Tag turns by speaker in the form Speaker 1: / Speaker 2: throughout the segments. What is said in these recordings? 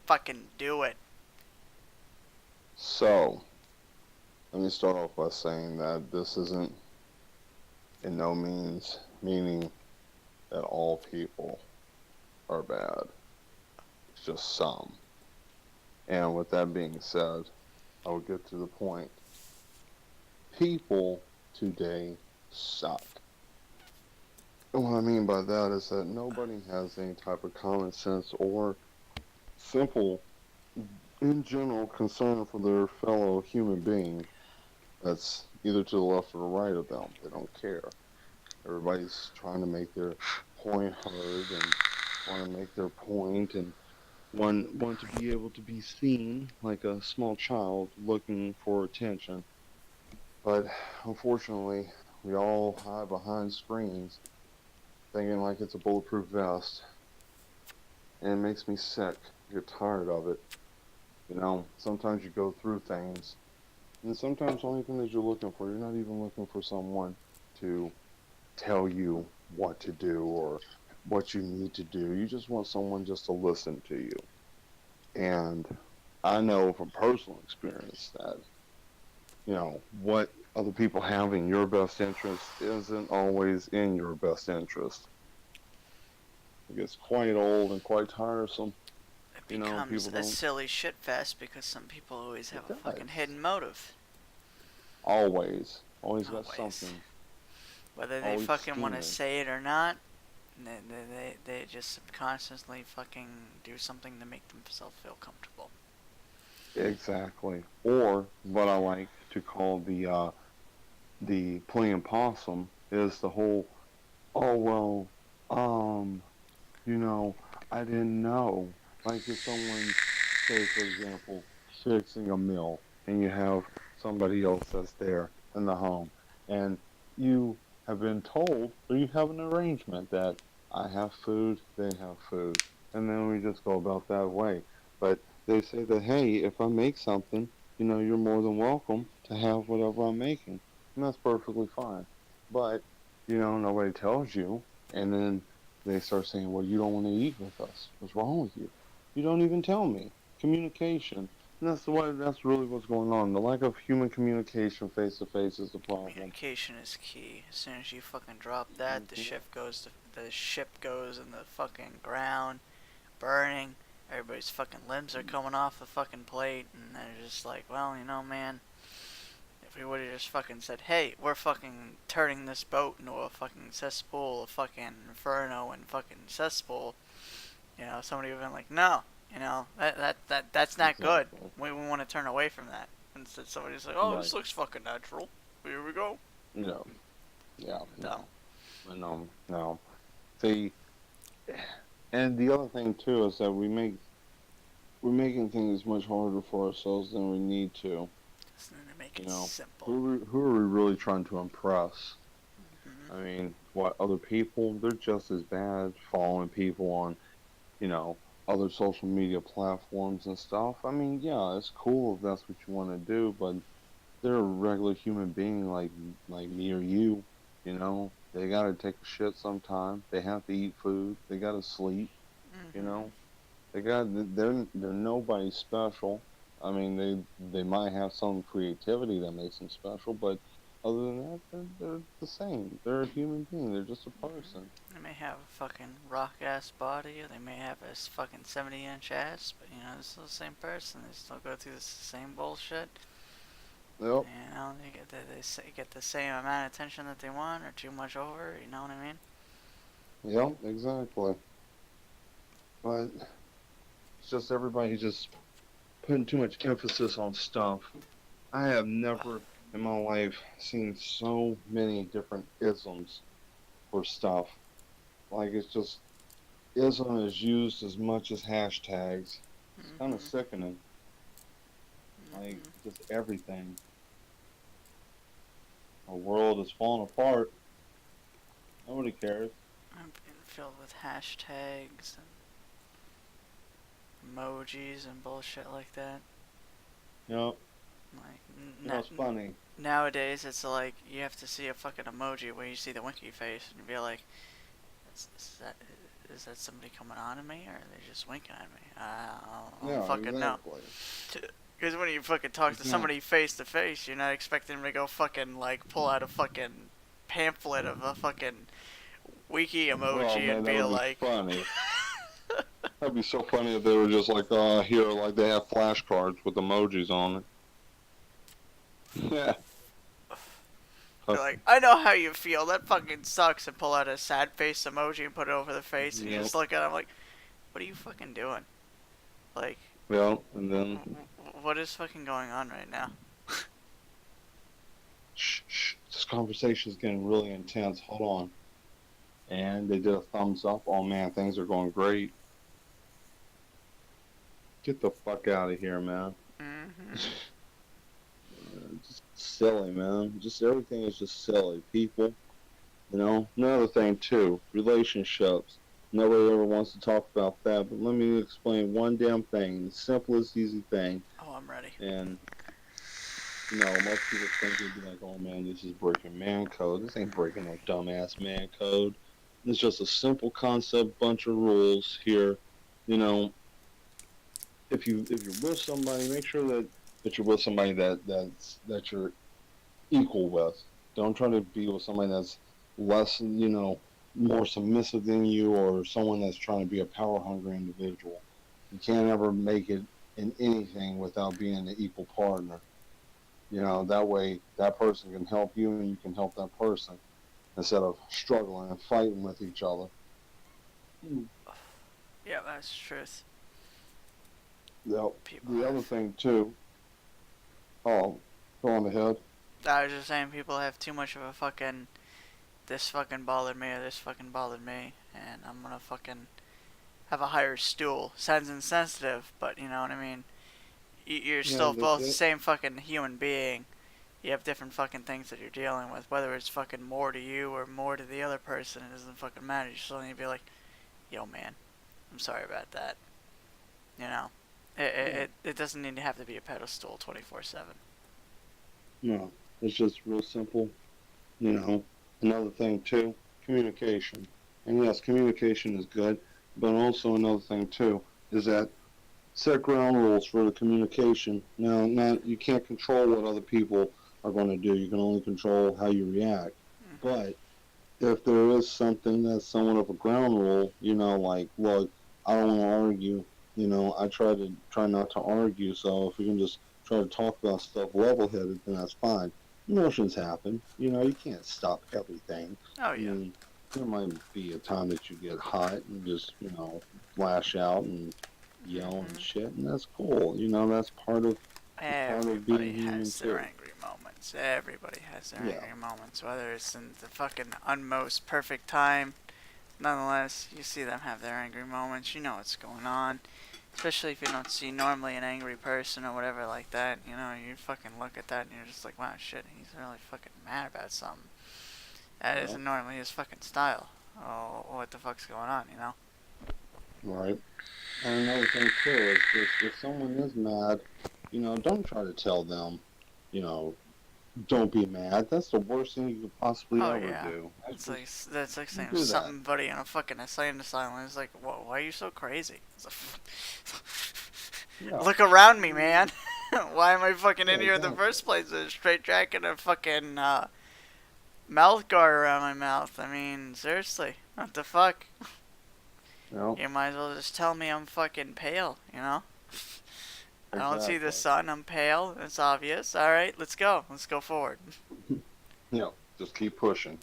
Speaker 1: fucking do it.
Speaker 2: So, let me start off by saying that this isn't in no means meaning that all people are bad. It's just some. And with that being said, I will get to the point. People today suck. And what I mean by that is that nobody has any type of common sense or simple, in general, concern for their fellow human being that's either to the left or the right of them. They don't care. Everybody's trying to make their point heard and want to make their point and want to be able to be seen like a small child looking for attention. But unfortunately, we all hide behind screens thinking like it's a bulletproof vest, and it makes me sick. I get tired of it. Sometimes you go through things, and sometimes the only thing that you're looking for, you're not even looking for someone to tell you what to do or what you need to do. You just want someone just to listen to you. And I know from personal experience that, what other people have in your best interest isn't always in your best interest. It gets quite old and quite tiresome.
Speaker 1: It
Speaker 2: People
Speaker 1: becomes a
Speaker 2: don't.
Speaker 1: silly shit fest because some people always have
Speaker 2: It
Speaker 1: a fucking
Speaker 2: does.
Speaker 1: hidden motive.
Speaker 2: Always got
Speaker 1: Always.
Speaker 2: something.
Speaker 1: Whether they
Speaker 2: Always
Speaker 1: fucking want to
Speaker 2: scheming.
Speaker 1: say it or not, they just subconsciously fucking do something to make themselves feel comfortable.
Speaker 2: Exactly. Or what I like to call the playing possum is the whole, oh well, um, you know, I didn't know. Like if someone, say for example, fixing a meal and you have somebody else that's there in the home and you have been told or you have an arrangement that I have food, they have food. And then we just go about that way. But they say that, hey, if I make something, you're more than welcome to have whatever I'm making. And that's perfectly fine. But, nobody tells you. And then they start saying, well, you don't want to eat with us. What's wrong with you? You don't even tell me. Communication. And that's really what's going on. The lack of human communication face to face is the problem.
Speaker 1: Communication is key. As soon as you fucking drop that,
Speaker 2: Hmm.
Speaker 1: the ship goes in the fucking ground, burning. Everybody's fucking limbs are coming off the fucking plate, and they're just like, well, man, if we would have just fucking said, hey, we're fucking turning this boat into a fucking cesspool, a fucking inferno and fucking cesspool, somebody would have been like, no, that's not good.
Speaker 2: Exactly.
Speaker 1: We want to turn away from that. Instead, somebody's like, oh, this
Speaker 2: Right.
Speaker 1: looks fucking natural. Here we go.
Speaker 2: No. Yeah.
Speaker 1: No.
Speaker 2: No. No. See, and the other thing too is that we're making things much harder for ourselves than we need to.
Speaker 1: Just need to make
Speaker 2: You
Speaker 1: it
Speaker 2: know,
Speaker 1: simple.
Speaker 2: who are we really trying to impress?
Speaker 1: Mm-hmm.
Speaker 2: I mean, what other people? They're just as bad following people on, you know, other social media platforms and stuff. I mean, yeah, it's cool if that's what you want to do, but they're a regular human being like me or you. They gotta take a shit sometime. They have to eat food. They gotta sleep. You
Speaker 1: Mm-hmm.
Speaker 2: know, they're nobody special. I mean, they might have some creativity that makes them special, but other than that, they're the same. They're a human being. They're just a person.
Speaker 1: They may have a fucking rock ass body, or they may have a fucking 70-inch ass, but they're still the same person. They still go through the same bullshit.
Speaker 2: Yep.
Speaker 1: They get the same amount of attention that they want, or too much over. You know what I mean?
Speaker 2: Yep. Exactly. But it's just everybody just putting too much emphasis on stuff. I have never in my life seen so many different isms for stuff. Like it's just ism is used as much as hashtags. It's kind of
Speaker 1: Mm-hmm.
Speaker 2: sickening. Like
Speaker 1: Mm-hmm.
Speaker 2: just everything. Our world is falling apart. Nobody cares.
Speaker 1: I'm being filled with hashtags and emojis and bullshit like that.
Speaker 2: You know,
Speaker 1: Like
Speaker 2: it's funny.
Speaker 1: nowadays, it's like you have to see a fucking emoji where you see the winky face, and you be like, is that Is that somebody coming on to me, or are they just winking at me? I don't
Speaker 2: Yeah,
Speaker 1: fucking know.
Speaker 2: exactly.
Speaker 1: Because when you fucking talk to
Speaker 2: It's not.
Speaker 1: somebody face to face, you're not expecting them to go fucking like pull out a fucking pamphlet of a fucking wiki
Speaker 2: Oh
Speaker 1: emoji and
Speaker 2: man, that
Speaker 1: be
Speaker 2: would be
Speaker 1: like,
Speaker 2: funny. That'd be so funny if they were just like, here, like they have flashcards with emojis on it. Yeah.
Speaker 1: they're like, I know how you feel. That fucking sucks, and pull out a sad face emoji and put it over the face, and you
Speaker 2: Yep.
Speaker 1: just look at them like, what are you fucking doing? Like,
Speaker 2: Yeah, and then
Speaker 1: what is fucking going on right now?
Speaker 2: shh, this conversation's getting really intense. Hold on. And they did a thumbs up. Oh man, things are going great. Get the fuck out of here, man.
Speaker 1: Mm-hmm.
Speaker 2: Just silly, man. Just everything is just silly. People, Another thing too, relationships. Nobody ever wants to talk about that, but let me explain one damn thing. The simplest, easy thing.
Speaker 1: Oh, I'm ready.
Speaker 2: And most people think they'd be like, "Oh man, this is breaking man code." This ain't breaking no dumbass man code. It's just a simple concept, bunch of rules here. You know, if you're with somebody, make sure that you're with somebody that you're equal with. Don't try to be with somebody that's less, more submissive than you, or someone that's trying to be a power hungry individual. You can't ever make it in anything without being an equal partner. That way that person can help you and you can help that person instead of struggling and fighting with each other.
Speaker 1: Yeah, that's the truth.
Speaker 2: Yep.
Speaker 1: People
Speaker 2: The other
Speaker 1: have.
Speaker 2: thing too. Oh, go on ahead.
Speaker 1: I was just saying, people have too much of a fucking. This fucking bothered me, or this fucking bothered me, and I'm gonna fucking have a higher stool. Sounds insensitive, but you know what I mean? You're
Speaker 2: Yeah,
Speaker 1: still
Speaker 2: that's
Speaker 1: both the
Speaker 2: it.
Speaker 1: same fucking human being. You have different fucking things that you're dealing with. Whether it's fucking more to you or more to the other person, it doesn't fucking matter. You still need to be like, yo, man, I'm sorry about that. You know? It doesn't need to have to be a pedestal 24/7.
Speaker 2: No, it's just real simple. You know, Another thing too, communication. And yes, communication is good, but also another thing too is that set ground rules for the communication. Now, not you can't control what other people are going to do. You can only control how you react.
Speaker 1: Mm-hmm.
Speaker 2: But if there is something that's somewhat of a ground rule, like, look, I don't want to argue. I try not to argue. So if we can just try to talk about stuff level-headed, then that's fine. Emotions happen. You can't stop everything.
Speaker 1: Oh,
Speaker 2: I
Speaker 1: yeah.
Speaker 2: mean, there might be a time that you get hot and just, flash out and yell and
Speaker 1: Mm-hmm.
Speaker 2: shit, and that's cool. That's part of being
Speaker 1: Everybody
Speaker 2: human
Speaker 1: has their
Speaker 2: too.
Speaker 1: angry moments. Everybody has their
Speaker 2: Yeah.
Speaker 1: angry moments. Whether it's in the fucking unmost perfect time, nonetheless, you see them have their angry moments. You know what's going on. Especially if you don't see normally an angry person or whatever like that. You fucking look at that and you're just like, wow, shit, he's really fucking mad about something. That
Speaker 2: Yeah.
Speaker 1: isn't normally his fucking style. Oh, what the fuck's going on?
Speaker 2: Right. And another thing too is just if someone is mad, don't try to tell them, you know, don't be mad. That's the worst thing you could possibly
Speaker 1: Oh,
Speaker 2: ever
Speaker 1: yeah.
Speaker 2: do.
Speaker 1: That's like
Speaker 2: Don't
Speaker 1: saying
Speaker 2: do that.
Speaker 1: somebody in a fucking insane asylum. It's like, why are you so crazy?
Speaker 2: Yeah.
Speaker 1: Look around me, man. Why am I fucking
Speaker 2: Yeah,
Speaker 1: in here in the
Speaker 2: exactly.
Speaker 1: first place? A straight jacket and a fucking mouth guard around my mouth. I mean, seriously, what the fuck?
Speaker 2: No,
Speaker 1: You might as well just tell me I'm fucking pale. I don't see the
Speaker 2: exactly.
Speaker 1: sun. I'm pale. It's obvious. All right, let's go. Let's go forward.
Speaker 2: Just keep pushing.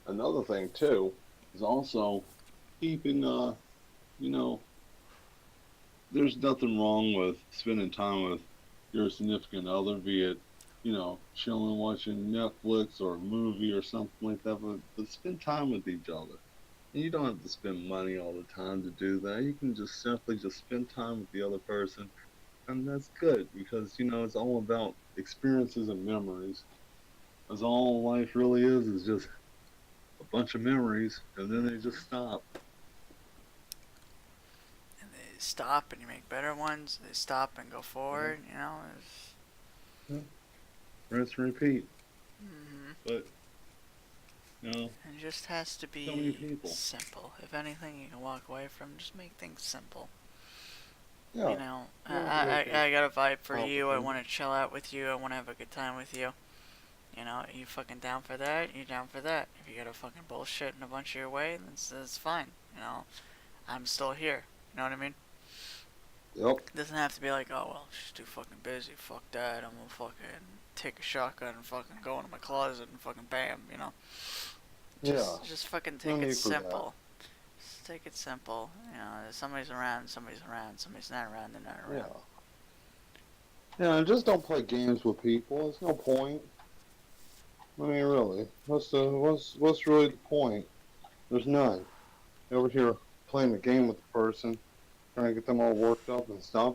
Speaker 2: Another thing too is also keeping, you know, there's nothing wrong with spending time with your significant other, be it, chilling, watching Netflix or a movie or something like that, but spend time with each other. And you don't have to spend money all the time to do that. You can just simply just spend time with the other person, and that's good because it's all about experiences and memories. That's all life really is just a bunch of memories, and then they just stop.
Speaker 1: And they stop and you make better ones. They stop and go
Speaker 2: Yeah,
Speaker 1: forward. It's,
Speaker 2: yeah. Rinse and repeat.
Speaker 1: mm-hmm.
Speaker 2: But You know,
Speaker 1: It just has to
Speaker 2: so many
Speaker 1: be
Speaker 2: people.
Speaker 1: simple. If anything you can walk away from, just make things simple. You
Speaker 2: Yeah,
Speaker 1: know,
Speaker 2: you don't make it
Speaker 1: I got a vibe for you. I
Speaker 2: complicated.
Speaker 1: want to chill out with you. I want to have a good time with you. You know, you fucking down for that? You down for that? If you got a fucking bullshit in a bunch of your way, that's fine. You know, I'm still here. You know what I mean?
Speaker 2: Yep.
Speaker 1: It doesn't have to be like, oh well, she's too fucking busy. Fuck that. I'm gonna fucking take a shotgun and fucking go into my closet and fucking bam. You know,
Speaker 2: Yeah.
Speaker 1: just fucking
Speaker 2: No
Speaker 1: take it
Speaker 2: need for that.
Speaker 1: simple. Just take it simple. You know, if somebody's around, somebody's around. Somebody's not around, they're not around.
Speaker 2: Yeah. Yeah, and just don't play games with people. There's no point. I mean, really, what's really the point? There's none. You're over here playing the game with the person, trying to get them all worked up and stuff.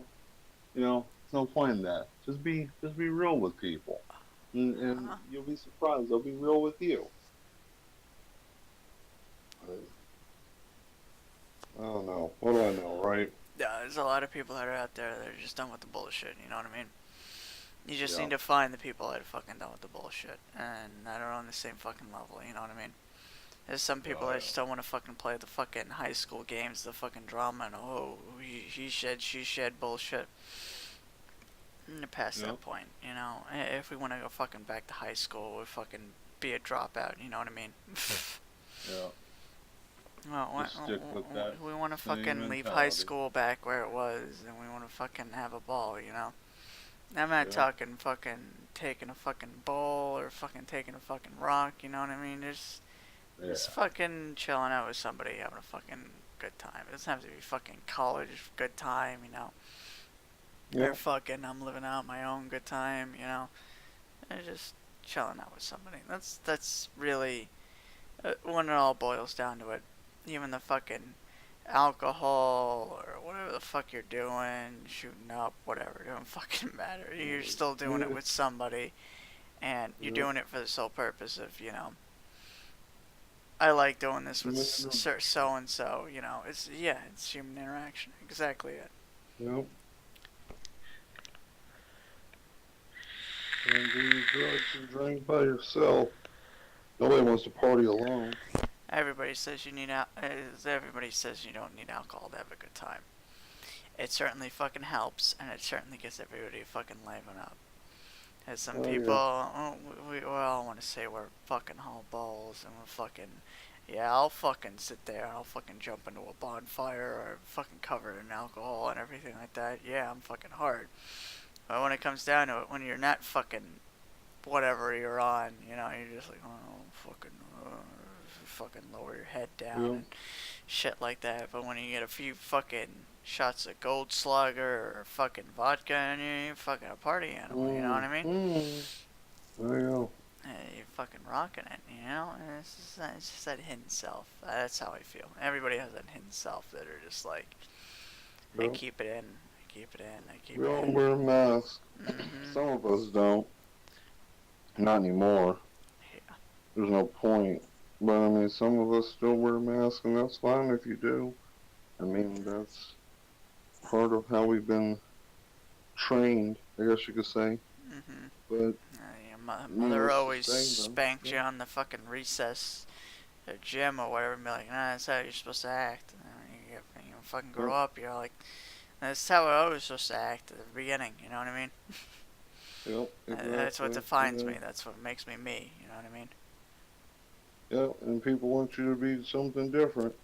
Speaker 2: You know, there's no point in that. Just be real with people, and
Speaker 1: Uh,
Speaker 2: you'll be surprised. They'll be real with you. I don't know. What do I know, right?
Speaker 1: yeah, there's a lot of people that are out there that are just done with the bullshit. You know what I mean? You just
Speaker 2: Yeah.
Speaker 1: need to find the people that are fucking done with the bullshit and that are on the same fucking level. You know what I mean? There's some people
Speaker 2: Oh
Speaker 1: that just don't want to fucking play the fucking high school games, the fucking drama, and oh, he shed, she shed bullshit. Past
Speaker 2: yeah.
Speaker 1: that point, you know. If we want to go fucking back to high school, we fucking be a dropout. You know what I mean?
Speaker 2: Yeah.
Speaker 1: Well,
Speaker 2: Just stick with that
Speaker 1: we want to
Speaker 2: same
Speaker 1: fucking leave high
Speaker 2: mentality.
Speaker 1: school back where it was, and we want to fucking have a ball. You know. I'm not
Speaker 2: Yeah.
Speaker 1: talking fucking taking a fucking bowl or fucking taking a fucking rock. You know what I mean?
Speaker 2: Yeah.
Speaker 1: Just fucking chilling out with somebody, having a fucking good time. It doesn't have to be fucking college good time, you know.
Speaker 2: Yeah.
Speaker 1: Or fucking I'm living out my own good time, you know. And just chilling out with somebody. That's really when it all boils down to it. Even the fucking alcohol or whatever the fuck you're doing, shooting up, whatever, it don't fucking matter. You're still doing it with somebody, and you're
Speaker 2: Yeah.
Speaker 1: doing it for the sole purpose of, you know, I like doing this with so and so. You know, it's human interaction. Exactly it.
Speaker 2: Yeah. And do drugs and drink by yourself. Nobody wants to party alone.
Speaker 1: Everybody says you need everybody says you don't need alcohol to have a good time. It certainly fucking helps, and it certainly gets everybody fucking liven up. As some
Speaker 2: Oh
Speaker 1: people,
Speaker 2: yeah.
Speaker 1: we all want to say we're fucking whole balls and we're fucking, yeah, I'll fucking sit there and I'll fucking jump into a bonfire or fucking covered in alcohol and everything like that. Yeah, I'm fucking hard. But when it comes down to it, when you're not fucking whatever you're on, you know, you're just like, oh, fucking lower your head down
Speaker 2: Yeah.
Speaker 1: and shit like that. But when you get a few fucking shots of Gold Slugger or fucking vodka in you, you're fucking a party animal, you know what I mean?
Speaker 2: There you go.
Speaker 1: You're fucking rocking it, you know? And it's just that hidden self. That's how I feel. Everybody has that hidden self that are just like, they
Speaker 2: Yeah.
Speaker 1: keep it in, they keep it in, they keep
Speaker 2: We
Speaker 1: it
Speaker 2: all
Speaker 1: in.
Speaker 2: wear masks.
Speaker 1: Mm-hmm.
Speaker 2: Some of us don't. Not anymore.
Speaker 1: Yeah.
Speaker 2: There's no point. But I mean, some of us still wear masks, and that's fine if you do. I mean, that's part of how we've been trained, I guess you could say.
Speaker 1: Mm-hmm.
Speaker 2: But
Speaker 1: Your mother
Speaker 2: needless to
Speaker 1: always
Speaker 2: say, though,
Speaker 1: spanked you
Speaker 2: yeah.
Speaker 1: on the fucking recess at gym or whatever and be like, nah, that's how you're supposed to act. You fucking grow
Speaker 2: Yep.
Speaker 1: up, you're like, that's how I was supposed to act at the beginning, you know what I mean?
Speaker 2: Yep.
Speaker 1: That's what
Speaker 2: Exactly.
Speaker 1: defines
Speaker 2: Yeah.
Speaker 1: me, that's what makes me me, you know what I mean?
Speaker 2: Yep. And people want you to be something different.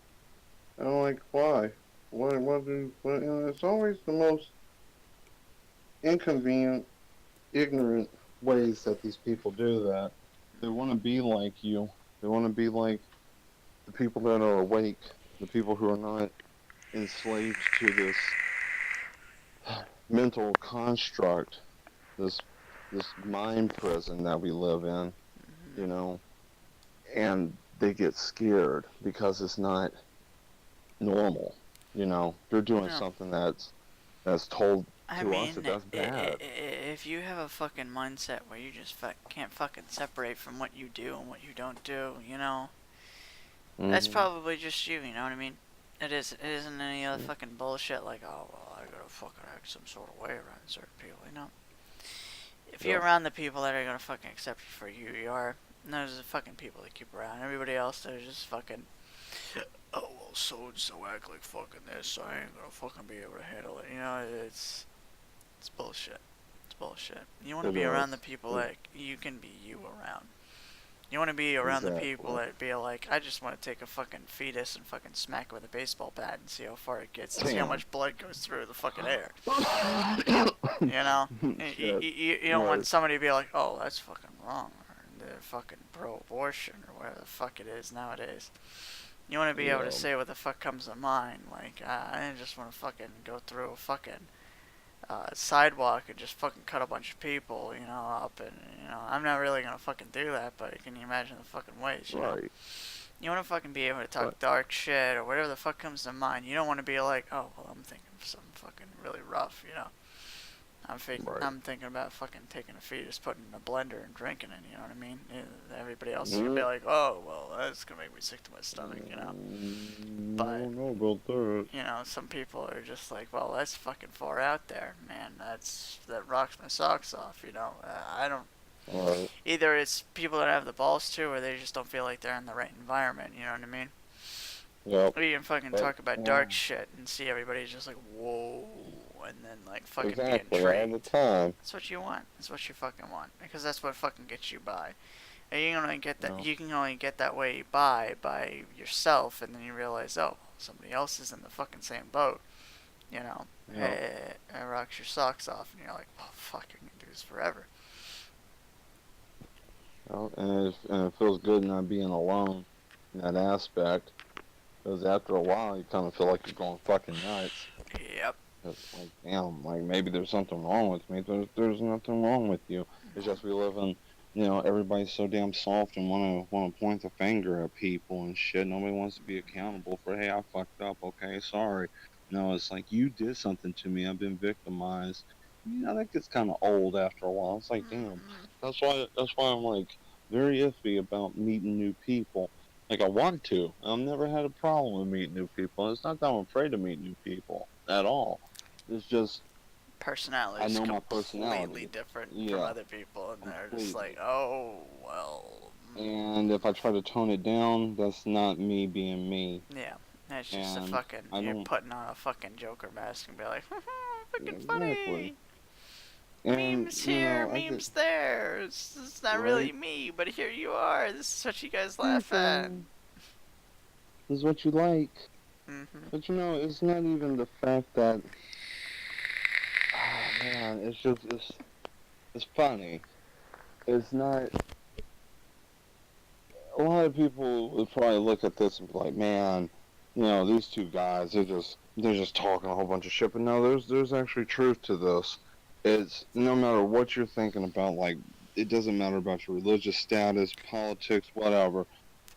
Speaker 2: And I'm like, why? What, it's always the most inconvenient, ignorant ways that these people do that. They want to be like you. They want to be like the people that are awake, the people who are not enslaved to this mental construct, this mind prison that we live in,
Speaker 1: Mm-hmm.
Speaker 2: you know, and they get scared because it's not normal. You know, they're doing
Speaker 1: No.
Speaker 2: something that's told
Speaker 1: I
Speaker 2: to us
Speaker 1: mean,
Speaker 2: that that's bad.
Speaker 1: if you have a fucking mindset where you just can't fucking separate from what you do and what you don't do, you know, that's
Speaker 2: Hmm.
Speaker 1: probably just you know what I mean? It is. It isn't any other fucking bullshit like, oh well, I gotta fucking act some sort of way around certain people. You know, if you're
Speaker 2: Yep.
Speaker 1: around the people that are gonna fucking accept you for you are, And those are the fucking people they keep around. Everybody else, they're just fucking, oh, well, so-and-so act like fucking this, so I ain't gonna fucking be able to handle it. You know, it's bullshit. It's bullshit. You want to
Speaker 2: It
Speaker 1: be around the
Speaker 2: is.
Speaker 1: people that you can be you around. You want to be around the people
Speaker 2: Exactly.
Speaker 1: that be like, I just want to take a fucking fetus and fucking smack it with a baseball bat and see how far it gets and see how
Speaker 2: Damn.
Speaker 1: much blood goes through the fucking air. You know? You,
Speaker 2: Shit.
Speaker 1: you, you don't want
Speaker 2: Right.
Speaker 1: somebody to be like, oh, that's fucking wrong. Or they're fucking pro-abortion or whatever the fuck it is nowadays. You want to be able to
Speaker 2: Yeah.
Speaker 1: say what the fuck comes to mind. Like, I just want to fucking go through a fucking sidewalk and just fucking cut a bunch of people, you know, up. And, you know, I'm not really going to fucking do that, but can you imagine the fucking ways, you know?
Speaker 2: Right.
Speaker 1: You want to fucking be able to talk
Speaker 2: But
Speaker 1: dark shit or whatever the fuck comes to mind. You don't want to be like, oh, well, I'm thinking of something fucking really rough, you know?
Speaker 2: right.
Speaker 1: I'm thinking about fucking taking a fetus, putting it in a blender, and drinking it. You know what I mean? Everybody else is gonna be
Speaker 2: Mm,
Speaker 1: like, "Oh, well, that's gonna make me sick to my stomach," you know.
Speaker 2: I
Speaker 1: But
Speaker 2: don't know about that.
Speaker 1: you know, some people are just like, "Well, that's fucking far out there, man. That rocks my socks off." You know, I don't.
Speaker 2: Right.
Speaker 1: Either it's people that have the balls to, or they just don't feel like they're in the right environment. You know what I mean?
Speaker 2: Yep.
Speaker 1: We can fucking
Speaker 2: But
Speaker 1: talk about dark shit and see everybody's just like, "Whoa," and then like fucking be
Speaker 2: exactly all the
Speaker 1: intrigued.
Speaker 2: time.
Speaker 1: That's what you want. That's what you fucking want. Because that's what fucking gets you by. And you can only get that.
Speaker 2: No.
Speaker 1: You can only get that way by yourself, and then you realize, oh, somebody else is in the fucking same boat. You know,
Speaker 2: Yep.
Speaker 1: it rocks your socks off, and you're like, oh fuck, I can do this forever.
Speaker 2: Yep. And it feels good not being alone in that aspect. Because after a while, you kind of feel like you're going fucking nuts.
Speaker 1: Yep.
Speaker 2: It's like, damn, like maybe there's something wrong with me. There's nothing wrong with you. It's just we live in, everybody's so damn soft and wanna point the finger at people and shit. Nobody wants to be accountable for, hey, I fucked up. Okay, sorry. No, it's like you did something to me. I've been victimized. That gets kind of old after a while. It's like, damn. That's why I'm like very iffy about meeting new people. Like I want to. I've never had a problem with meeting new people. It's not that I'm afraid to meet new people at all. It's just
Speaker 1: Personality
Speaker 2: I
Speaker 1: is
Speaker 2: know my
Speaker 1: completely
Speaker 2: personality.
Speaker 1: different from
Speaker 2: Yeah,
Speaker 1: other people, and they're just like,
Speaker 2: completely.
Speaker 1: oh well.
Speaker 2: And if I try to tone it down, that's not me being me.
Speaker 1: Yeah, that's just a
Speaker 2: And
Speaker 1: fucking.
Speaker 2: I
Speaker 1: You're
Speaker 2: don't
Speaker 1: putting on a fucking Joker mask and be like, fucking
Speaker 2: exactly.
Speaker 1: funny.
Speaker 2: And
Speaker 1: Memes here,
Speaker 2: I get
Speaker 1: memes there. It's not really
Speaker 2: right.
Speaker 1: me, but here you are. This is what you guys
Speaker 2: Hey,
Speaker 1: laugh at.
Speaker 2: friend, this is what you like.
Speaker 1: Mhm.
Speaker 2: But it's not even the fact that man, it's funny. It's not. A lot of people would probably look at this and be like, man, these two guys, they're just talking a whole bunch of shit. But no, there's actually truth to this. It's no matter what you're thinking about, like it doesn't matter about your religious status, politics, whatever.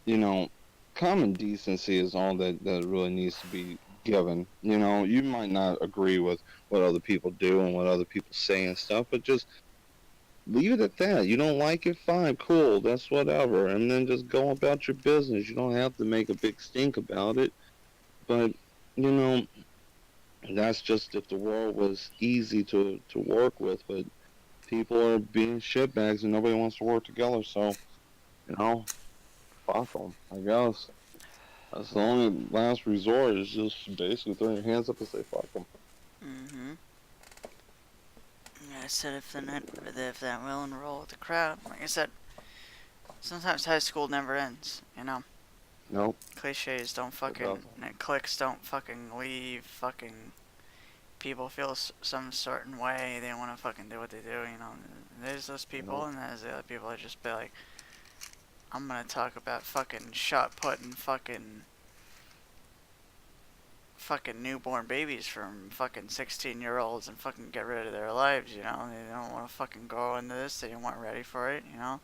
Speaker 2: You know, common decency is all that really needs to be given. You might not agree with what other people do and what other people say and stuff, but just leave it at that. You don't like it, fine, cool, that's whatever. And then just go about your business. You don't have to make a big stink about it. But, you know, that's just if the world was easy to work with. But people are being shitbags and nobody wants to work together. So, you know, fuck them, I guess. That's the only last resort is just basically throw your hands up and say fuck them.
Speaker 1: Mhm. I said if that will and roll with the crowd. Like I said, sometimes high school never ends. You know,
Speaker 2: Nope,
Speaker 1: cliches don't
Speaker 2: it
Speaker 1: fucking,
Speaker 2: doesn't.
Speaker 1: and cliques don't fucking leave. Fucking people feel some certain way. They want to fucking do what they do. You know, there's those people,
Speaker 2: Nope.
Speaker 1: and there's the other people that just be like, I'm gonna talk about fucking shot putting fucking newborn babies from fucking 16-year-olds and fucking get rid of their lives, you know? They don't want to fucking go into this. They weren't ready for it, you know?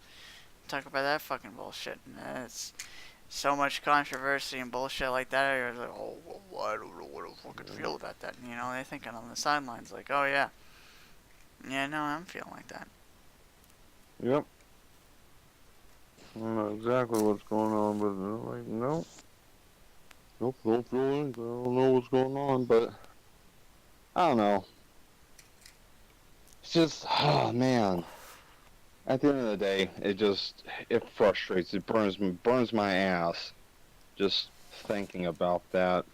Speaker 1: Talk about that fucking bullshit. And it's so much controversy and bullshit like that. You're like, oh, well, I don't know what I fucking feel about that. And, you know, they're thinking on the sidelines like, oh, yeah. Yeah, no, I'm feeling like that.
Speaker 2: Yep. I don't know exactly what's going on, but like, nope. Nope, don't feel anything. I don't know what's going on, but I don't know. It's just, oh man. at the end of the day, it frustrates. It burns my ass just thinking about that.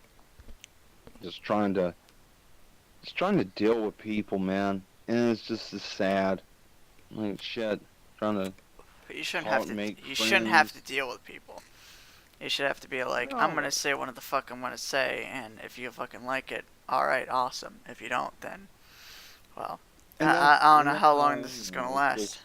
Speaker 2: Just trying to deal with people, man, and it's just sad. Like shit, trying to
Speaker 1: But you shouldn't have
Speaker 2: talk,
Speaker 1: to.
Speaker 2: make
Speaker 1: You shouldn't have
Speaker 2: friends.
Speaker 1: to deal with people. You should have to be like, I'm
Speaker 2: No,
Speaker 1: gonna say what the fuck I'm gonna say, and if you fucking like it, all right, awesome. If you don't, then well, I don't know
Speaker 2: and that's
Speaker 1: how
Speaker 2: how
Speaker 1: long this is gonna
Speaker 2: it's
Speaker 1: last.
Speaker 2: just.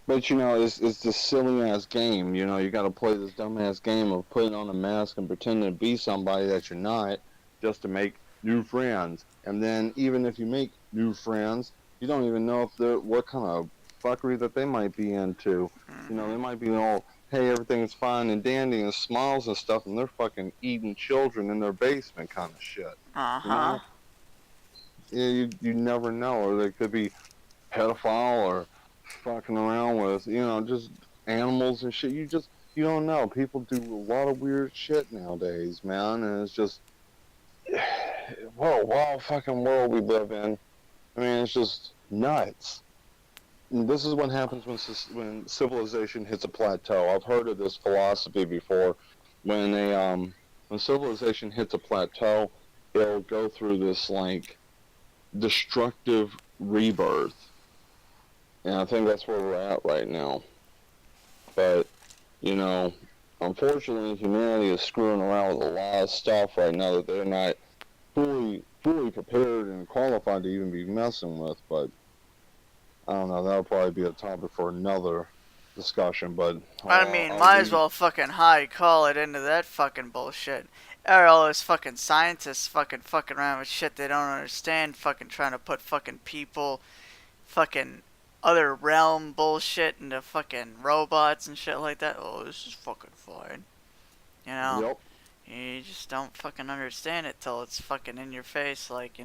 Speaker 2: But it's this silly ass game. You got to play this dumb ass game of putting on a mask and pretending to be somebody that you're not, just to make new friends. And then even if you make new friends, you don't even know if they're what kind of fuckery that they might be into.
Speaker 1: Hmm.
Speaker 2: They might be all, hey, everything's fine and dandy and smiles and stuff, and they're fucking eating children in their basement kind of shit.
Speaker 1: Uh
Speaker 2: You
Speaker 1: huh.
Speaker 2: know? Yeah, you never know, or they could be pedophile or fucking around with, just animals and shit. You don't know. People do a lot of weird shit nowadays, man, and it's just, what a wild fucking world we live in. I mean, it's just nuts. And this is what happens when civilization hits a plateau. I've heard of this philosophy before. When civilization hits a plateau, it'll go through this like destructive rebirth. And I think that's where we're at right now. But, you know, unfortunately, humanity is screwing around with a lot of stuff right now that they're not fully prepared and qualified to even be messing with. But I don't know. That'll probably be a topic for another discussion. But
Speaker 1: I mean,
Speaker 2: I'll
Speaker 1: might as
Speaker 2: leave.
Speaker 1: well fucking high call it into that fucking bullshit. All those fucking scientists fucking around with shit they don't understand, fucking trying to put fucking people, fucking other realm bullshit into fucking robots and shit like that. Oh, this is fucking fine. You know,
Speaker 2: Yep.
Speaker 1: you just don't fucking understand it till it's fucking in your face, like,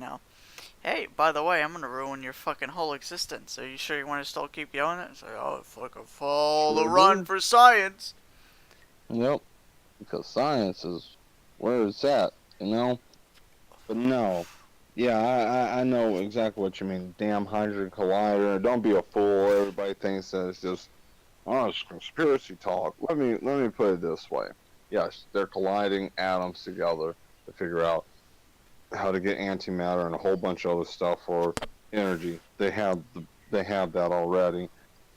Speaker 1: hey, by the way, I'm gonna ruin your fucking whole existence. Are you sure you want to still keep doing it? It's like, oh, fucking fall the
Speaker 2: Sure
Speaker 1: run
Speaker 2: do.
Speaker 1: for science.
Speaker 2: Yep. Because science is where it's at, you know? But no. Yeah, I know exactly what you mean. Damn hydrogen collider. Don't be a fool. Everybody thinks that it's just, oh, it's conspiracy talk. Let me put it this way. Yes, they're colliding atoms together to figure out how to get antimatter and a whole bunch of other stuff for energy. They have that already.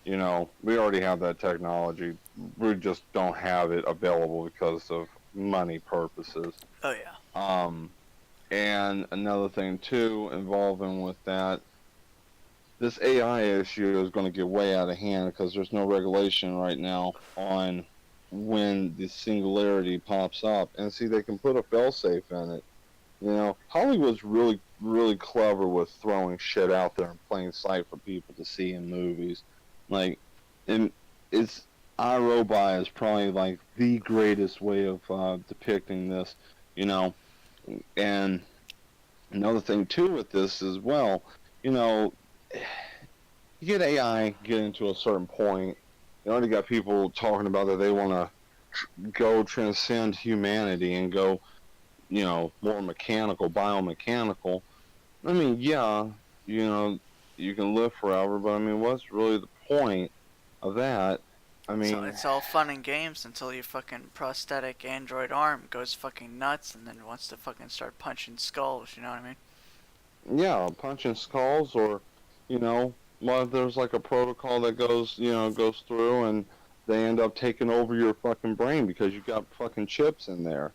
Speaker 2: We already have that technology. We just don't have it available because of money purposes.
Speaker 1: Oh yeah.
Speaker 2: Um, and another thing too, involving with that, this AI issue is going to get way out of hand because there's no regulation right now on when the singularity pops up. And see, they can put a failsafe in it. Hollywood's really, really clever with throwing shit out there in plain sight for people to see in movies. Like, and it's iRobot is probably like the greatest way of depicting this. You know, and another thing too with this as well, you know, you get AI get into a certain point. You already got people talking about that they want to go transcend humanity and go, more mechanical, biomechanical. I mean, yeah, you know, you can live forever, but I mean, what's really the point of that? I
Speaker 1: So
Speaker 2: mean,
Speaker 1: it's all fun and games until your fucking prosthetic android arm goes fucking nuts and then wants to fucking start punching skulls. You know what I mean?
Speaker 2: yeah, punching skulls, or, what if there's like a protocol that goes through and they end up taking over your fucking brain because you got fucking chips in there,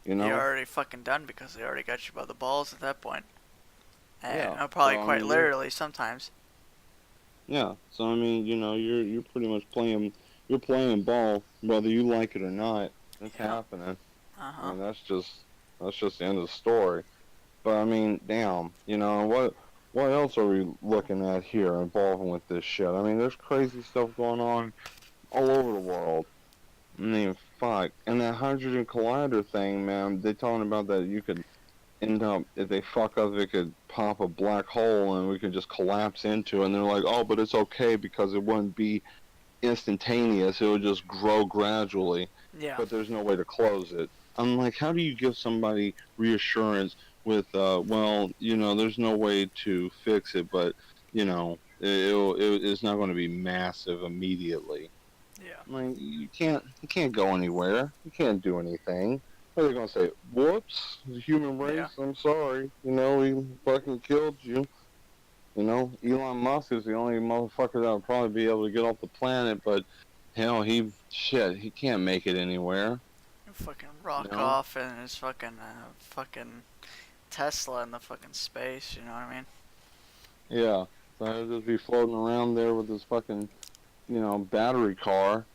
Speaker 2: you
Speaker 1: You're
Speaker 2: know?
Speaker 1: already fucking done because they already got you by the balls at that point. And
Speaker 2: Yeah.
Speaker 1: probably
Speaker 2: So I
Speaker 1: quite
Speaker 2: mean, you're
Speaker 1: literally sometimes.
Speaker 2: yeah. So I mean, you're pretty much playing ball whether you like it or not. It's
Speaker 1: Yep.
Speaker 2: happening.
Speaker 1: Uh
Speaker 2: I
Speaker 1: huh.
Speaker 2: mean, that's just the end of the story. But I mean, damn, what else are we looking at here involving with this shit? I mean, there's crazy stuff going on all over the world. I mean, fuck. And that hydrogen collider thing, man, they talking about that you could end up, if they fuck up, it could pop a black hole and we could just collapse into it. And they're like, oh, but it's okay because it wouldn't be instantaneous. It would just grow gradually,
Speaker 1: Yeah.
Speaker 2: but there's no way to close it. I'm like, how do you give somebody reassurance with, well, there's no way to fix it, but, It's not going to be massive immediately.
Speaker 1: Yeah.
Speaker 2: I mean, you can't go anywhere. You can't do anything. What are they gonna say? Whoops, the human
Speaker 1: Yeah.
Speaker 2: race. I'm sorry. You know, he fucking killed you. You know, Elon Musk is the only motherfucker that will probably be able to get off the planet. But hell, he can't make it anywhere.
Speaker 1: You fucking
Speaker 2: You
Speaker 1: rock
Speaker 2: know?
Speaker 1: off in his fucking Tesla in the fucking space. You know what I mean?
Speaker 2: Yeah. So he'll just be floating around there with his fucking, battery car,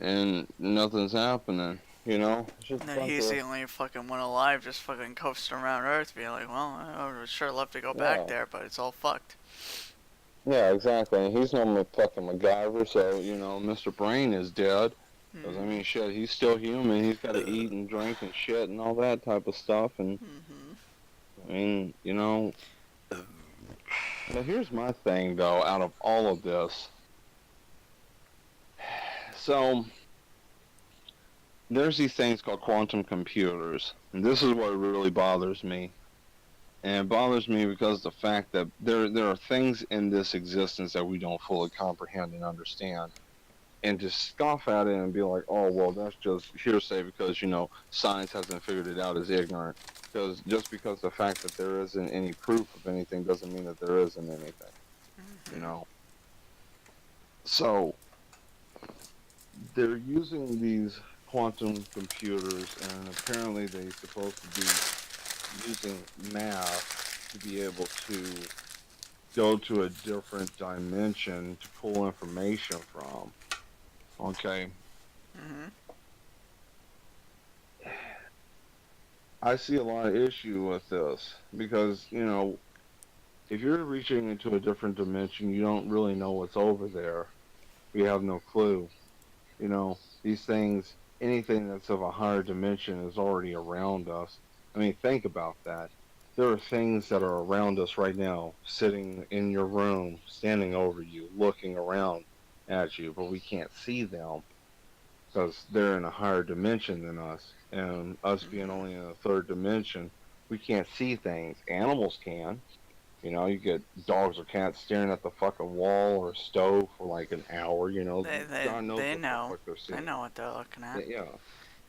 Speaker 2: and nothing's happening. You know, it's just
Speaker 1: And
Speaker 2: a
Speaker 1: then
Speaker 2: bunch
Speaker 1: he's
Speaker 2: of
Speaker 1: the only fucking one alive, just fucking coasting around Earth, being like, well, I would sure love to go back
Speaker 2: yeah.
Speaker 1: there, but it's all fucked.
Speaker 2: Yeah, exactly. And he's no fucking MacGyver, so, Mr. Brain is dead. Because, I mean,
Speaker 1: Mm-hmm.
Speaker 2: shit, he's still human. He's got to eat and drink and shit and all that type of stuff. And,
Speaker 1: Mm-hmm.
Speaker 2: I mean, but here's my thing, though, out of all of this. So, there's these things called quantum computers. And this is what really bothers me. And it bothers me because of the fact that there are things in this existence that we don't fully comprehend and understand. And to scoff at it and be like, oh, well, that's just hearsay because, science hasn't figured it out is ignorant. Because just because the fact that there isn't any proof of anything doesn't mean that there isn't anything, you
Speaker 1: Mm-hmm.
Speaker 2: know? So they're using these quantum computers, and apparently they're supposed to be using math to be able to go to a different dimension to pull information from. Okay,
Speaker 1: Mm-hmm.
Speaker 2: I see a lot of issue with this because, if you're reaching into a different dimension, you don't really know what's over there. We have no clue. These things, anything that's of a higher dimension is already around us. I mean, think about that. There are things that are around us right now, sitting in your room, standing over you, looking around at you, but we can't see them because they're in a higher dimension than us. And us being
Speaker 1: Mm-hmm.
Speaker 2: only in a third dimension, we can't see things. Animals can. You get dogs or cats staring at the fucking wall or stove for like an hour.
Speaker 1: They, they,
Speaker 2: God knows
Speaker 1: they
Speaker 2: what the
Speaker 1: know.
Speaker 2: fuck they're
Speaker 1: They
Speaker 2: seeing.
Speaker 1: know what they're looking at.
Speaker 2: Yeah,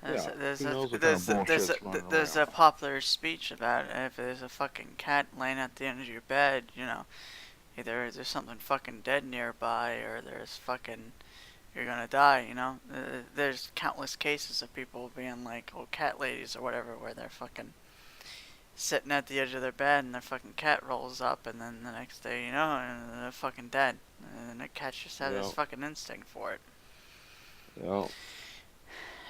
Speaker 1: There's
Speaker 2: yeah.
Speaker 1: a, there's
Speaker 2: Who
Speaker 1: a,
Speaker 2: knows what kind of
Speaker 1: there's a, there's a,
Speaker 2: bullshit's running
Speaker 1: there's
Speaker 2: around?
Speaker 1: a popular speech about if there's a fucking cat laying at the end of your bed, either there's something fucking dead nearby or there's fucking you're gonna die. There's countless cases of people being like, oh, cat ladies or whatever, where they're fucking sitting at the edge of their bed and their fucking cat rolls up, and then the next day, and they're fucking dead. And the cat just has this
Speaker 2: Yeah,
Speaker 1: fucking instinct for it.
Speaker 2: yeah.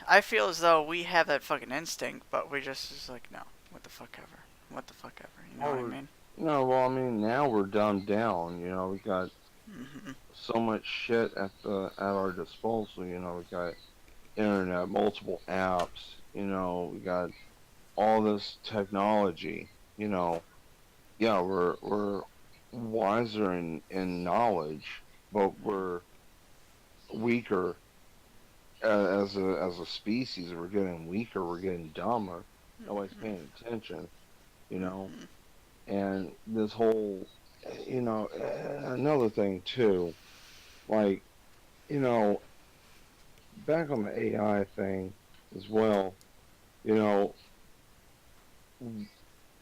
Speaker 1: I feel as though we have that fucking instinct, but we just like, no, what the fuck ever. What the fuck ever, you know
Speaker 2: Well,
Speaker 1: what I mean?
Speaker 2: well, I mean, now we're dumbed down. We got
Speaker 1: Mm-hmm.
Speaker 2: so much shit at our disposal. We got internet, multiple apps. We got all this technology. You know, yeah, we're wiser in knowledge, but we're weaker as a species. We're getting weaker. We're getting dumber. Nobody's
Speaker 1: Mm-hmm.
Speaker 2: paying attention. You know,
Speaker 1: Mm-hmm.
Speaker 2: and this whole, another thing too, like, you know, back on the AI thing as well. You know,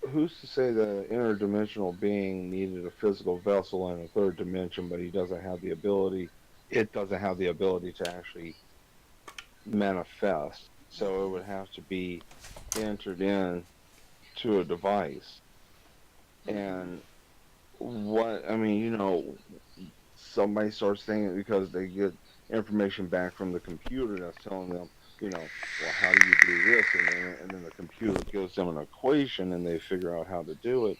Speaker 2: who's to say that an interdimensional being needed a physical vessel in a third dimension, but he doesn't have the ability? It doesn't have the ability to actually manifest. So it would have to be entered in to a device.
Speaker 1: Mm-hmm.
Speaker 2: And what I mean, somebody starts thinking because they get information back from the computer that's telling them, well, how do you do this? And then the computer gives them an equation and they figure out how to do it.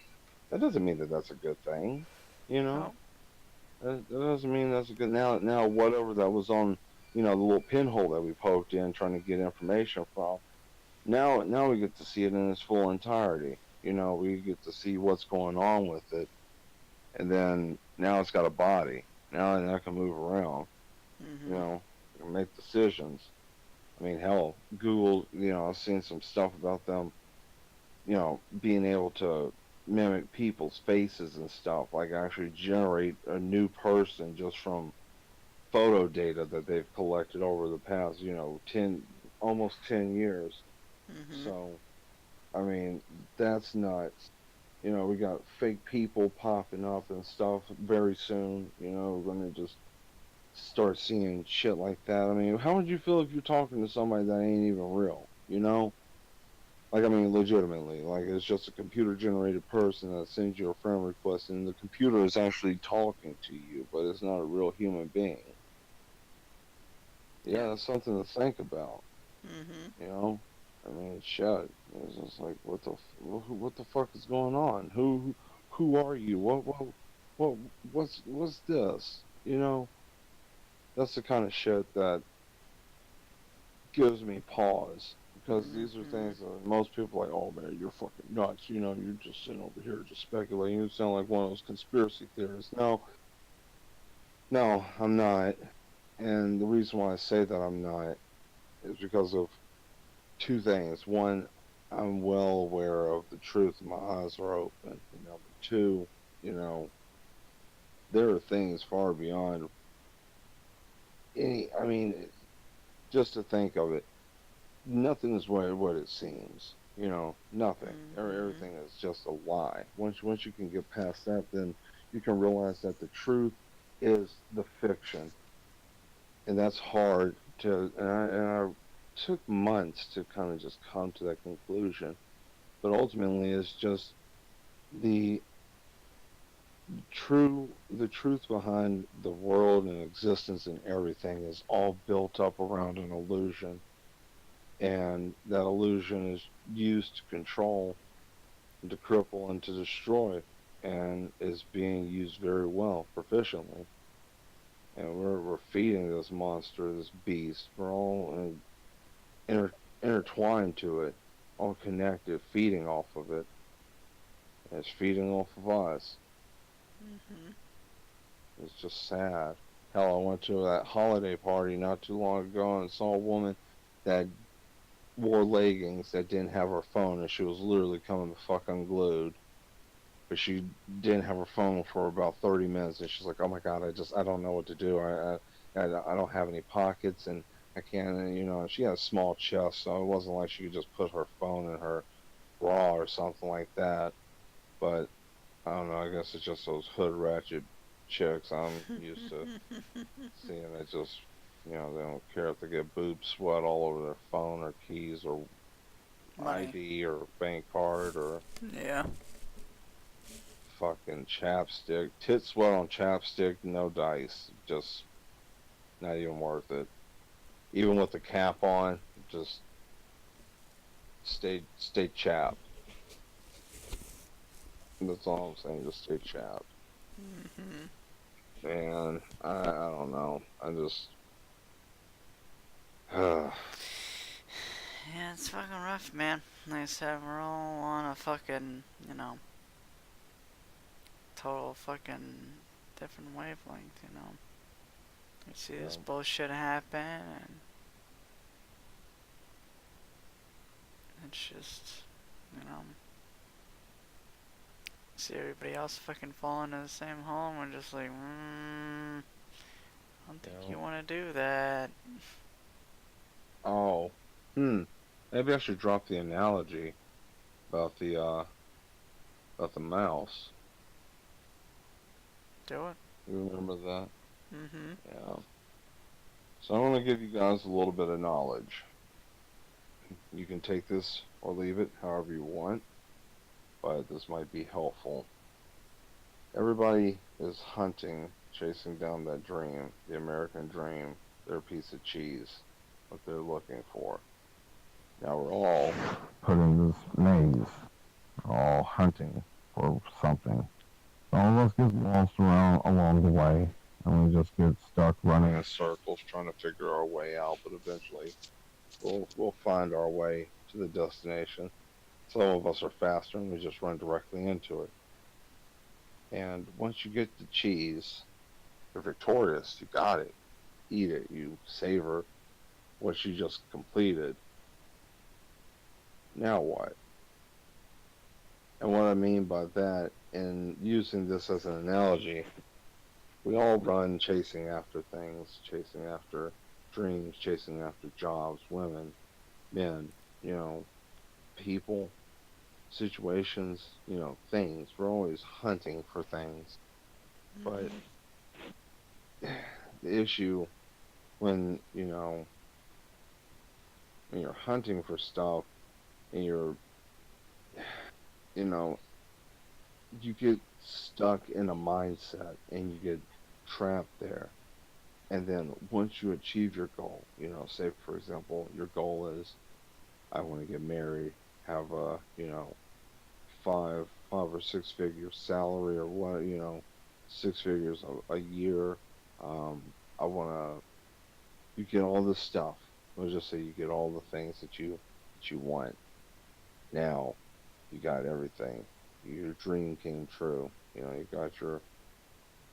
Speaker 2: That doesn't mean that that's a good thing, you know.
Speaker 1: No.
Speaker 2: That doesn't mean that's a good. Now, whatever that was on, the little pinhole that we poked in trying to get information from. Now we get to see it in its full entirety. We get to see what's going on with it, and then now it's got a body. Now it can move around. You
Speaker 1: Mm-hmm.
Speaker 2: know, it can make decisions. I mean, hell, Google. I've seen some stuff about them. Being able to mimic people's faces and stuff, like actually generate a new person just from photo data that they've collected over the past, 10, almost 10 years.
Speaker 1: Mhm.
Speaker 2: So, I mean, that's nuts. We got fake people popping up and stuff very soon. We're going to just start seeing shit like that. I mean, how would you feel if you're talking to somebody that ain't even real? Like, I mean, legitimately. Like, it's just a computer generated person that sends you a friend request, and the computer is actually talking to you, but it's not a real human being.
Speaker 1: Yeah.
Speaker 2: Yeah, that's something to think about,
Speaker 1: Mhm.
Speaker 2: you know? I mean, shit. It's just like, what the fuck is going on? Who are you? What, what's this? That's the kind of shit that gives me pause because these are
Speaker 1: Mhm.
Speaker 2: things that most people are like, oh man, you're fucking nuts. You're just sitting over here just speculating. You sound like one of those conspiracy theorists. No, no, I'm not. And the reason why I say that I'm not is because of two things. One, I'm well aware of the truth. My eyes are open. And number two, you know, there are things far beyond any. I mean, just to think of it, nothing is what it seems. Nothing.
Speaker 1: Mhm.
Speaker 2: Everything is just a lie. Once you can get past that, then you can realize that the truth is the fiction, and that's hard to. And I took months to kind of just come to that conclusion, but ultimately, it's just the the truth behind the world and existence and everything is all built up around an illusion, and that illusion is used to control, to cripple, and to destroy, and is being used very well, proficiently. And we're feeding this monster, this beast. We're all inter- intertwined to it, all connected, feeding off of it. And it's feeding off of us.
Speaker 1: Mhm.
Speaker 2: It's just sad. Hell, I went to that holiday party not too long ago and saw a woman that wore leggings that didn't have her phone, and she was literally coming the fuck unglued. But she didn't have her phone for about 30 minutes, and she's like, "Oh my god, I don't know what to do. I don't have any pockets, and I can't, And she had a small chest, so it wasn't like she could just put her phone in her bra or something like that. But I don't know. I guess it's just those hood ratchet chicks I'm used to seeing. It just, they don't care if they get boob sweat all over their phone or keys or
Speaker 1: Money.
Speaker 2: ID or bank card or
Speaker 1: Yeah.
Speaker 2: fucking chapstick. Tit sweat on chapstick, no dice. Just not even worth it. Even with the cap on, just stay chapped. That's all I'm saying. Just stay chapped.
Speaker 1: Mhm.
Speaker 2: And I don't know. I just
Speaker 1: Yeah, it's fucking rough, man. Like I said, we're all on a fucking, total fucking different wavelength. You see this
Speaker 2: yeah,
Speaker 1: bullshit happen, and it's just, you know, see everybody else fucking fall into the same hole, and we're just like, I don't think
Speaker 2: yeah.
Speaker 1: you want to do that.
Speaker 2: Oh, hmm. Maybe I should drop the analogy about the mouse.
Speaker 1: Do it.
Speaker 2: You remember that?
Speaker 1: Mm-hmm.
Speaker 2: Yeah. So I'm gonna give you guys a little bit of knowledge. You can take this or leave it however you want, but this might be helpful. Everybody is hunting, chasing down that dream, the American dream, their piece of cheese, what they're looking for. Now we're all put in this maze, all hunting for something. Some of us get lost around along the way, and we just get stuck running in circles trying to figure our way out. But eventually, we'll find our way to the destination. Some of us are faster, and we just run directly into it. And once you get the cheese, you're victorious. You got it. Eat it. You savor what you just completed. Now what? And what I mean by that, and using this as an analogy, we all run chasing after things, chasing after dreams, chasing after jobs, women, men, you know, people, situations, things. We're always hunting for things. But
Speaker 1: Mhm.
Speaker 2: the issue when, when you're hunting for stuff and you know, you get stuck in a mindset and you get trapped there. And then once you achieve your goal, say for example, your goal is I want to get married, have a, five or six figure salary or what, 6 figures a year. I want to, you get all this stuff. Let's just say you get all the things that you want. Now you got everything. Your dream came true. You got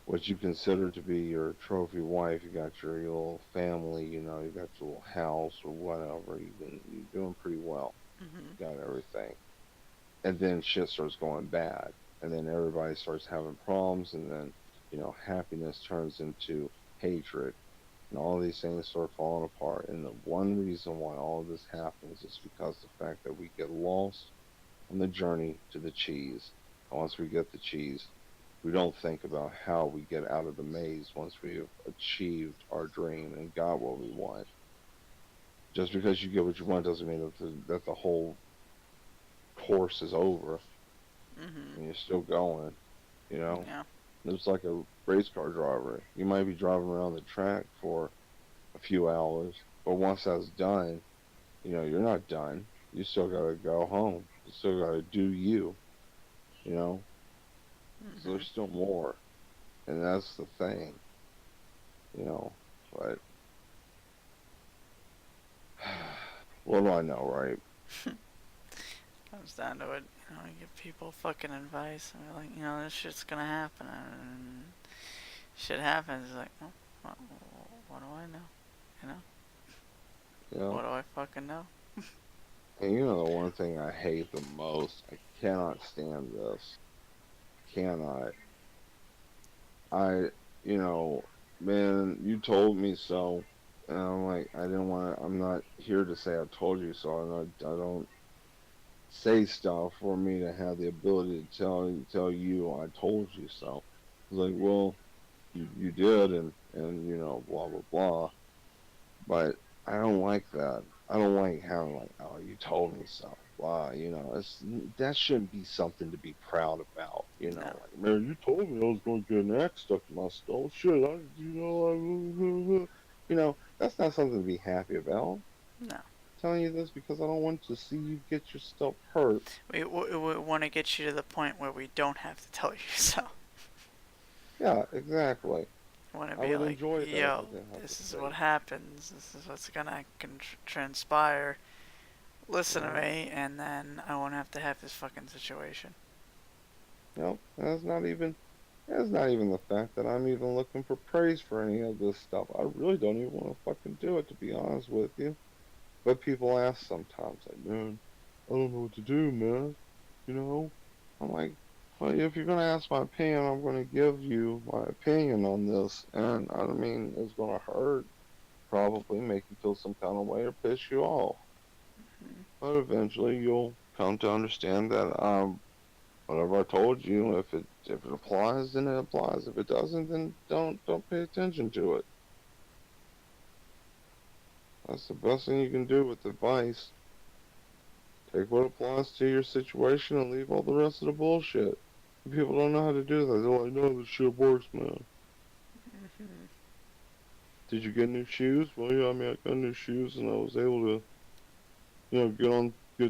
Speaker 2: what you consider to be your trophy wife. You got your little family. You got your little house or whatever. You're doing pretty well.
Speaker 1: Mhm.
Speaker 2: You got everything, and then shit starts going bad, and then everybody starts having problems, and then happiness turns into hatred, and all these things start falling apart. And the one reason why all of this happens is because the fact that we get lost on the journey to the cheese. And once we get the cheese, we don't think about how we get out of the maze once we've achieved our dream and got what we want. Just because you get what you want doesn't mean that the whole course is over
Speaker 1: Mhm.
Speaker 2: and you're still going, you know?
Speaker 1: Yeah.
Speaker 2: It's like a race car driver. You might be driving around the track for a few hours, but once that's done, you're not done. You still gotta go home. You still gotta do you, you know? So
Speaker 1: Mhm.
Speaker 2: there's still more. And that's the thing, you know. But what do I know, right?
Speaker 1: Comes down to it, you give people fucking advice, and be like, this shit's gonna happen, and shit happens. It's like, well, what do I know? You know,
Speaker 2: You know.
Speaker 1: what do I fucking know?
Speaker 2: And the one thing I hate the most, I cannot stand this. Cannot. I, you know, man, you told me so. And I'm like, I didn't want to, I'm not here to say I told you so. I don't say stuff for me to have the ability to tell you I told you so. It's like, well, you did, and blah blah blah. But I don't like that. I don't like how like, oh, you told me so. Blah, that shouldn't be something to be proud about.
Speaker 1: No,
Speaker 2: Like, man, you told me I was going to get an axe stuck in my skull. Shit, that's not something to be happy about.
Speaker 1: no.
Speaker 2: Telling you this because I don't want to see you get yourself hurt.
Speaker 1: We want to get you to the point where we don't have to tell you so.
Speaker 2: Yeah, exactly.
Speaker 1: Want to
Speaker 2: I
Speaker 1: be
Speaker 2: would
Speaker 1: like,
Speaker 2: enjoy that if I
Speaker 1: yo,
Speaker 2: didn't have to
Speaker 1: this is what
Speaker 2: say.
Speaker 1: happens. This is what's gonna transpire. Listen to
Speaker 2: You
Speaker 1: me, and then I won't have to have this fucking situation.
Speaker 2: and that's not even the fact that I'm even looking for praise for any of this stuff. I really don't even want to fucking do it, to be honest with you. But people ask sometimes, like, man, I don't know what to do, man. You know? I'm like, well, if you're gonna ask my opinion, I'm gonna give you my opinion on this, and I mean, it's gonna hurt, probably make you feel some kind of way or piss you off.
Speaker 1: Mm-hmm.
Speaker 2: But eventually, you'll come to understand that whatever I told you, if it applies, then it applies. If it doesn't, then don't pay attention to it. That's the best thing you can do with advice. Take what applies to your situation and leave all the rest of the bullshit. People don't know how to do that. They're like, no, this shit works, man.
Speaker 1: Mm-hmm.
Speaker 2: Did you get new shoes? Well, yeah, I mean, I got new shoes and I was able to, get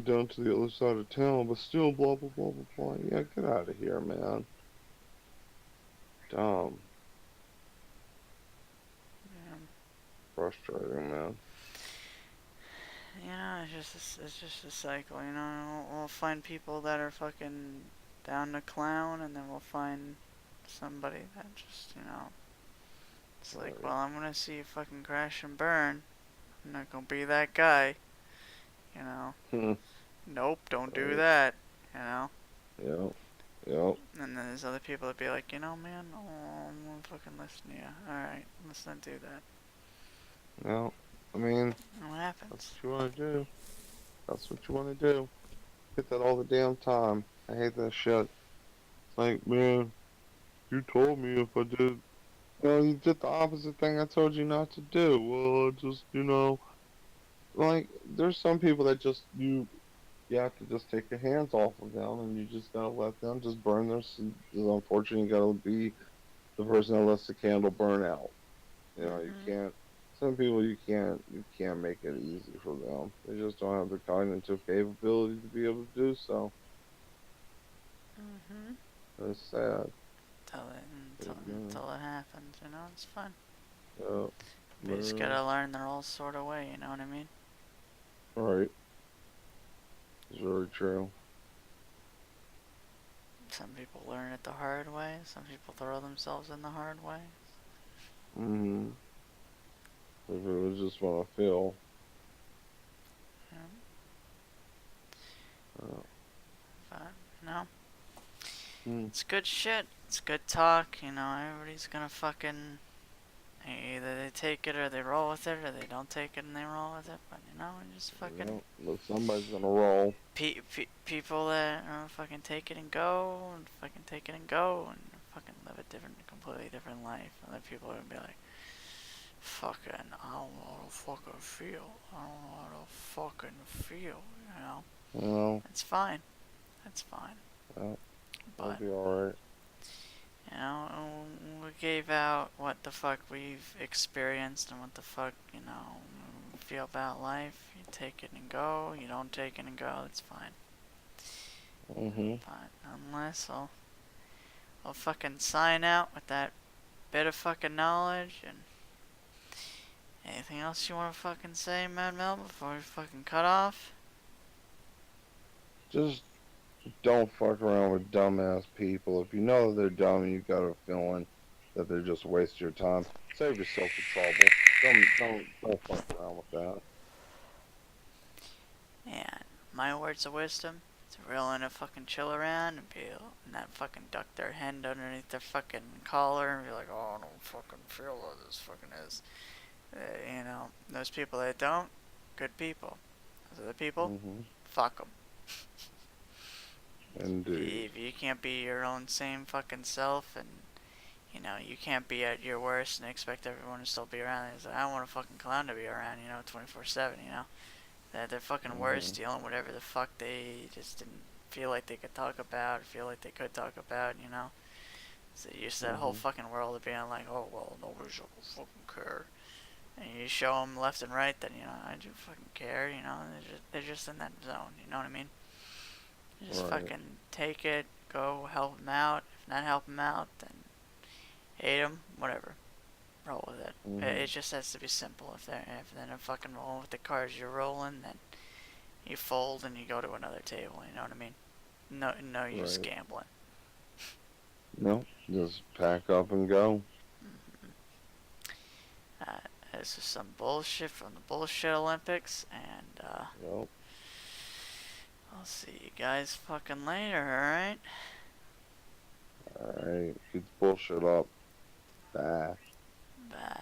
Speaker 2: down to the other side of town, but still, blah, blah, blah, blah, blah. Yeah, get out of here, man. Dumb.
Speaker 1: Yeah.
Speaker 2: Frustrating, man.
Speaker 1: It's just a cycle. We'll find people that are fucking down to clown, and then we'll find somebody that just it's like,
Speaker 2: Right.
Speaker 1: well, I'm gonna see you fucking crash and burn. I'm not gonna be that guy. You know. Nope, don't do
Speaker 2: Right.
Speaker 1: that. You know.
Speaker 2: Yep. Yep.
Speaker 1: And then there's other people that be like, you know, man, oh, I'm gonna fucking listen to you. Alright, let's not do that.
Speaker 2: Yep. I mean,
Speaker 1: And what
Speaker 2: that's
Speaker 1: happens?
Speaker 2: what you want to do. That's what you want to do. Get that all the damn time. I hate that shit. It's like, man, you told me if I did. Well, you did the opposite thing I told you not to do. Well, I just, like, there's some people that just, you have to just take your hands off of them and you just gotta let them just burn their, unfortunately, you gotta be the person that lets the candle burn out. You
Speaker 1: Mm-hmm.
Speaker 2: can't, some people you can't make it easy for them. They just don't have the cognitive capability to be able to do so.
Speaker 1: Mm-hmm.
Speaker 2: It's sad.
Speaker 1: Until it,
Speaker 2: But,
Speaker 1: until, until it happens, you know, it's fun.
Speaker 2: yeah,
Speaker 1: But you just
Speaker 2: man.
Speaker 1: gotta learn their old sort of way, you know what I mean?
Speaker 2: Right. It's very true.
Speaker 1: Some people learn it the hard way, some people throw themselves in the hard way.
Speaker 2: Mm-hmm. If it was just what I feel.
Speaker 1: You know?
Speaker 2: Uh,
Speaker 1: But, you know,
Speaker 2: mm,
Speaker 1: it's good shit. It's good talk, you know, everybody's gonna fucking. Either they take it or they roll with it, or they don't take it and they roll with it. But, you know, just fucking.
Speaker 2: but somebody's gonna roll.
Speaker 1: People that fucking take it and go, and fucking take it and go, and fucking live a completely different life. Other people are gonna be like, fucking, I don't know how to fucking feel. I don't know how to fucking feel, you know?
Speaker 2: Well,
Speaker 1: It's fine. It's fine.
Speaker 2: well, I'll
Speaker 1: But,
Speaker 2: be alright.
Speaker 1: you know, we gave out what the fuck we've experienced and what the fuck, you know, we feel about life. You take it and go, you don't take it and go, it's fine.
Speaker 2: Mm-hmm.
Speaker 1: But unless I'll fucking sign out with that bit of fucking knowledge. And anything else you want to fucking say, Mad Mel, before we fucking cut off?
Speaker 2: Just don't fuck around with dumbass people. If you know they're dumb and you got a feeling that they're just wasting your time, save yourself the trouble. Don't fuck around with that.
Speaker 1: And my words of wisdom: to real in a fucking chill around and be and not fucking duck their head underneath their fucking collar and be like, oh, I don't fucking feel what this fucking is. You know, those people that don't, good people. Those other people,
Speaker 2: Mm-hmm.
Speaker 1: fuck them.
Speaker 2: Indeed.
Speaker 1: If you can't be your own same fucking self, and you know you can't be at your worst and expect everyone to still be around. It's like, I don't want a fucking clown to be around, you know, 24/7. You know, that they're fucking
Speaker 2: Mm-hmm.
Speaker 1: worst dealing with whatever the fuck they just didn't feel like they could talk about, feel like they could talk about. You know, so used to that whole
Speaker 2: Mm-hmm.
Speaker 1: fucking world of being like, oh well, nobody's gonna fucking care. And you show them left and right, then you know I do fucking care. You know, they're just in that zone. You know what I mean? You just
Speaker 2: Right.
Speaker 1: fucking take it, go help them out. If not help them out, then hate them, whatever. Roll with it.
Speaker 2: Mm-hmm.
Speaker 1: It just has to be simple. If they're not fucking rolling with the cards you're rolling, then you fold and you go to another table. You know what I mean? No use
Speaker 2: Right.
Speaker 1: gambling.
Speaker 2: No, just pack up and go.
Speaker 1: Mm-hmm. This is some bullshit from the bullshit Olympics, and
Speaker 2: Yep.
Speaker 1: I'll see you guys fucking later. All right?
Speaker 2: Alright. Keep the bullshit up. Bye.
Speaker 1: Bye.